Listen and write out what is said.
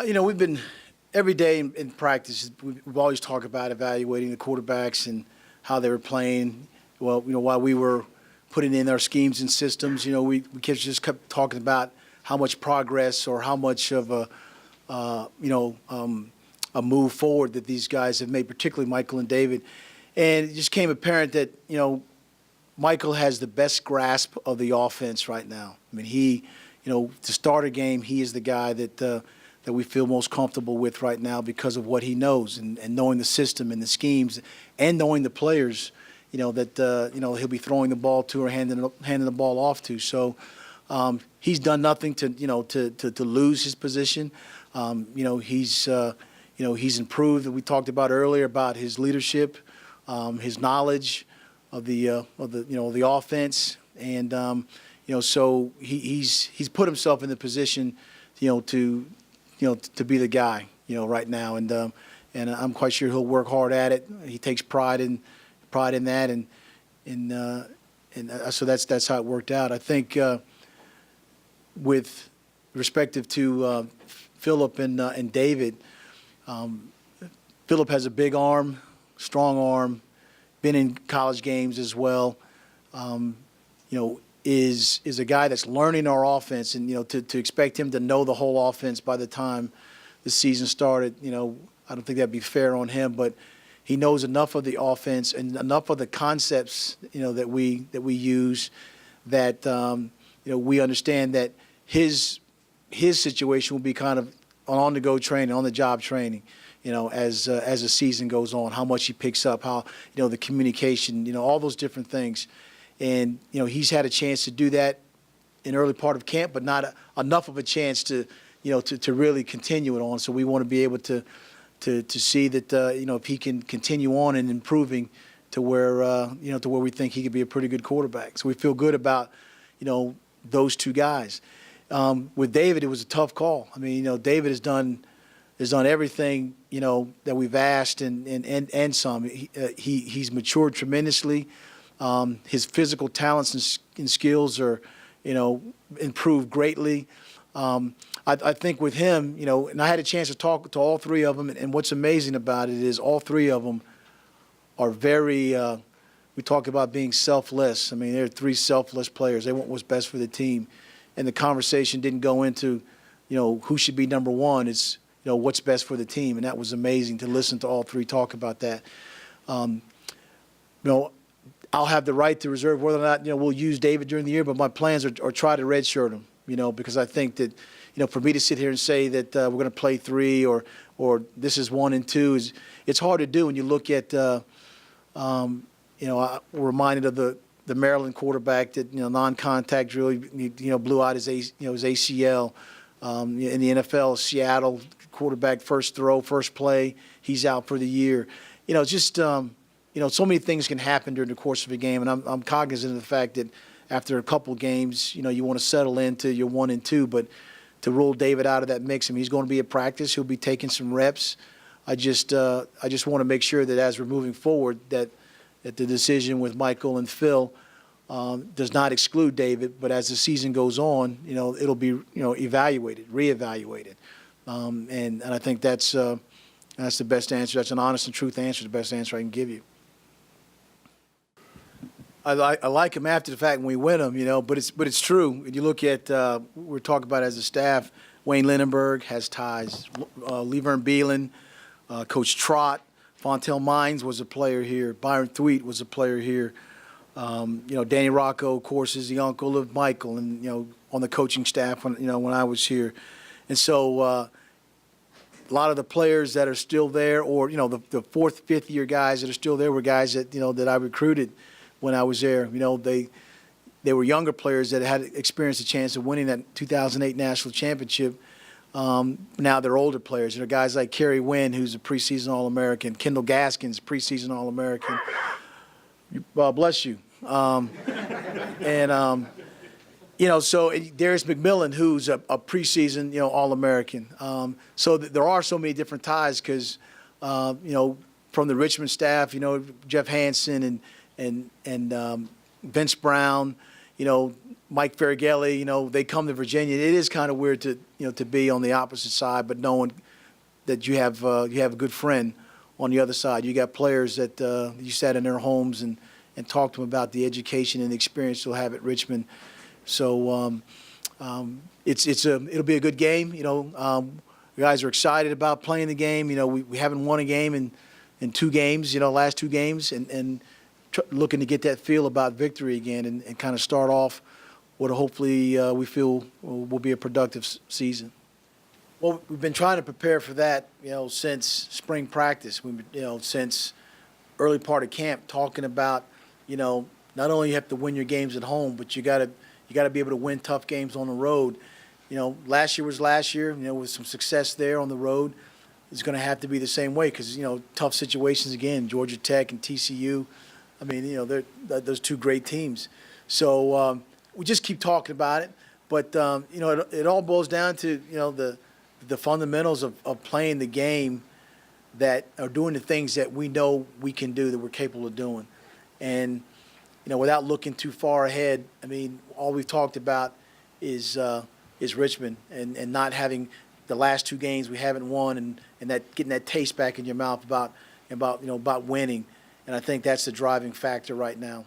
We've been every day in practice. We've always talked about evaluating the quarterbacks and how they were playing. Well, while we were putting in our schemes and systems, we just kept talking about how much progress or how much of a move forward that these guys have made, particularly Michael and David. And it just became apparent that Michael has the best grasp of the offense right now. I mean, to start a game, he is the guy that we feel most comfortable with right now because of what he knows and knowing the system and the schemes and knowing the players, that he'll be throwing the ball to or handing the ball off to. So he's done nothing to lose his position. He's improved. We talked about earlier about his leadership, his knowledge of the offense, and so he's put himself in the position, to be the guy, right now, and I'm quite sure he'll work hard at it. He takes pride in that, and so that's how it worked out. I think with respective to Phillip and David, Phillip has a big arm, strong arm, been in college games as well. Is a guy that's learning our offense, and to expect him to know the whole offense by the time the season started, I don't think that'd be fair on him. But he knows enough of the offense and enough of the concepts, that we use, that we understand that his situation will be kind of on-the-go training, on-the-job training. As the season goes on, how much he picks up, how the communication, all those different things. And, he's had a chance to do that in early part of camp, but not enough of a chance to really continue it on. So we want to be able to see that, if he can continue on and improving to where, to where we think he could be a pretty good quarterback. So we feel good about, those two guys. With David, it was a tough call. I mean, David has done everything, that we've asked and some. He's matured tremendously. His physical talents and skills are, improved greatly. I think with him, and I had a chance to talk to all three of them, and what's amazing about it is all three of them are very, we talk about being selfless. I mean, they're three selfless players. They want what's best for the team. And the conversation didn't go into, who should be number one. It's, what's best for the team. And that was amazing to listen to all three talk about that. I'll have the right to reserve whether or not, we'll use David during the year, but my plans are try to redshirt him, because I think that, for me to sit here and say that we're going to play three or this is 1 and 2 it's hard to do when you look at, we're reminded of the Maryland quarterback that, non-contact drill, blew out his ACL. In the NFL, Seattle quarterback, first throw, first play, he's out for the year. Just so many things can happen during the course of a game, and I'm cognizant of the fact that after a couple games, you want to settle into your 1 and 2, but to rule David out of that mix, I mean, he's going to be at practice, he'll be taking some reps. I just want to make sure that as we're moving forward, that the decision with Michael and Phil does not exclude David, but as the season goes on, it'll be evaluated, reevaluated, and I think that's the best answer. That's an honest and truth answer, the best answer I can give you. I like him after the fact when we win him, but it's true. And you look at we're talking about as a staff. Wayne Lindenberg has ties. Levern Beelan, Coach Trott, Fontel Mines was a player here. Byron Thweet was a player here. Danny Rocco, of course, is the uncle of Michael, and on the coaching staff when I was here, and so a lot of the players that are still there, or the fourth, fifth year guys that are still there, were guys that that I recruited when I was there. They were younger players that had experienced a chance of winning that 2008 national championship. Now they're older players. Guys like Kerry Wynn, who's a preseason All-American, Kendall Gaskins, preseason All-American. Bless you. So Darius McMillan, who's a preseason, All-American. So there are so many different ties because, from the Richmond staff, Jeff Hansen and Vince Brown, Mike Farragelli, they come to Virginia. It is kind of weird to be on the opposite side, but knowing that you have a good friend on the other side. You got players that you sat in their homes and talked to them about the education and the experience they'll have at Richmond. So it'll be a good game. Guys are excited about playing the game. We haven't won a game in 2 games. Last 2 games, and looking to get that feel about victory again and kind of start off what hopefully we feel will be a productive season. Well, we've been trying to prepare for that, since spring practice. We've since early part of camp, talking about, not only you have to win your games at home, but you got to be able to win tough games on the road. Last year was last year. With some success there on the road, it's going to have to be the same way because tough situations again. Georgia Tech and TCU. I mean, they're those 2 great teams. So we just keep talking about it, but it all boils down to the fundamentals of playing the game, that are doing the things that we know we can do, that we're capable of doing, and without looking too far ahead. I mean, all we've talked about is Richmond and not having the last 2 games we haven't won, and that getting that taste back in your mouth about winning. And I think that's the driving factor right now.